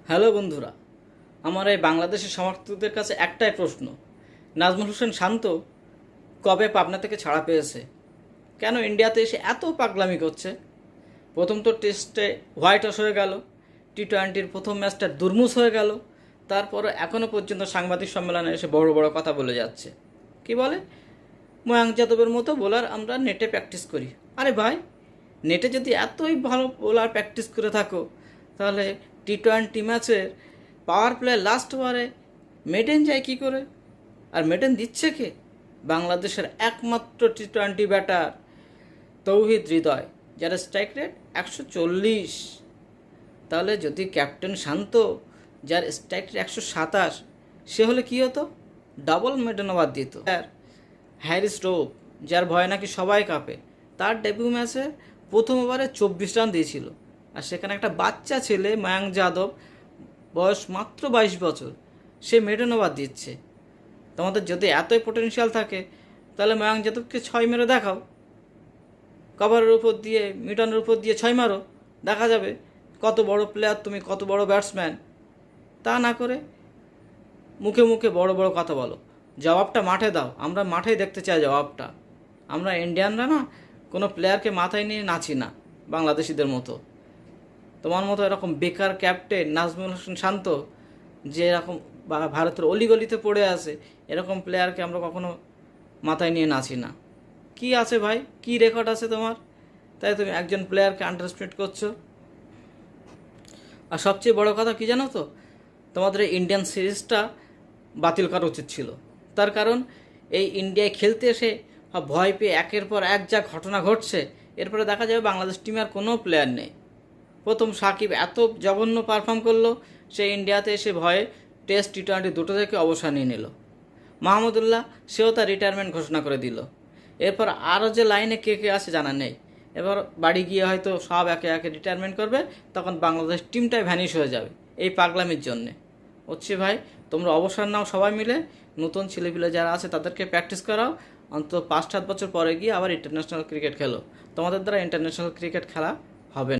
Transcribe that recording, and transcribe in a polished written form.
Hello বন্ধুরা, আমার এই বাংলাদেশের সমর্থকদের কাছে একটাই প্রশ্ন। নাজমুল হোসেন শান্ত কবে পাবনা থেকে ছাড়া পেয়েছে? কেন ইন্ডিয়াতে এসে এত পাগলামি করছে? প্রথম তো টেস্টে হোয়াইট ওয়াশ হয়ে গেল, টি-20-র প্রথম ম্যাচটা দুর্মুষ হয়ে গেল, তারপরে এখনও পর্যন্ত সাংবাদিক সম্মেলনে এসে বড় বড় কথা বলে যাচ্ছে। কি বলে? ময়াঙ্ক যাদবের মতো বোলার আমরা নেটে প্র্যাকটিস করি। আরে ভাই, নেটে যদি এতই ভালো বোলার প্র্যাকটিস করে থাকো, তাহলে টি-20 ম্যাচের পাওয়ার প্লে লাস্ট ওভারে মেডেন যায় কী করে? আর মেডেন দিচ্ছে কে? বাংলাদেশের একমাত্র টি-20 ব্যাটার তৌহিদ হৃদয়, যার স্ট্রাইক রেট 140। তাহলে যদি ক্যাপ্টেন শান্ত, যার স্ট্রাইক রেট 127, সে হলে কী হতো? ডাবল মেডেন ওভার দিত। আর হ্যারিস রোপ, যার ভয় নাকি সবাই কাঁপে, তার ডেবিউ ম্যাচে প্রথম ওভারে 24 রান দিয়েছিল। আর সেখানে একটা বাচ্চা ছেলে ময়াঙ্ক যাদব, বয়স মাত্র 22 বছর, সে মেডেন ওভার দিচ্ছে। তোমাদের যদি এতই পোটেনশিয়াল থাকে, তাহলে ময়াঙ্ক যাদবকে 6 মেরে দেখাও। কভারের উপর দিয়ে, মিডনের উপর দিয়ে 6 মারো, দেখা যাবে কত বড় প্লেয়ার তুমি, কত বড় ব্যাটসম্যান। তা না করে মুখে মুখে বড় বড় কথা বলো, জবাবটা মাঠে দাও। আমরা মাঠেই দেখতে চাই জবাবটা। আমরা ইন্ডিয়ানরা না কোনো প্লেয়ারকে মাথায় নিয়ে নাচি না বাংলাদেশিদের মতো। তোমার মতো এরকম বেকার ক্যাপ্টেন নাজমুল হোসেন শান্ত, যে এরকম ভারতের অলিগলিতে পড়ে আছে, এরকম প্লেয়ারকে আমরা কখনো মাথায় নিয়ে নাচি না। কি আছে ভাই, কি রেকর্ড আছে তোমার? তাই তুমি একজন প্লেয়ারকে আন্ডার এস্টিমেট করছো। আর সবচেয়ে বড় কথা কি জানো তো? তোমাদের এই ইন্ডিয়ান সিরিজটা বাতিল করা উচিত ছিল। তার কারণ এই ইন্ডিয়ায় খেলতে এসে ভয় পেয়ে একের পর এক যা ঘটনা ঘটছে, এরপরে দেখা যাবে বাংলাদেশ টিমে আর কোনো প্লেয়ার নেই। প্রথম সাকিব এত জঘন্য পারফর্ম করলো, সে ইন্ডিয়াতে এসে ভয়ে টেস্ট টি-20 দুটো থেকে অবসর নিয়ে নিল। মাহমুদুল্লাহ, সেও তার রিটায়ারমেন্ট ঘোষণা করে দিল। এরপর আরও যে লাইনে কে কে আছে জানা নেই। এবার বাড়ি গিয়ে হয়তো সব একে একে রিটায়ারমেন্ট করবে, তখন বাংলাদেশ টিমটাই ভ্যানিশ হয়ে যাবে এই পাগলামির জন্যে। হচ্ছে ভাই, তোমরা অবসর নাও সবাই মিলে, নতুন ছেলেপিলে যারা আছে তাদেরকে প্র্যাকটিস করাও, অন্তত 5-7 বছর পরে গিয়ে আবার ইন্টারন্যাশনাল ক্রিকেট খেলো। তোমাদের দ্বারা ইন্টারন্যাশনাল ক্রিকেট খেলা হবে না।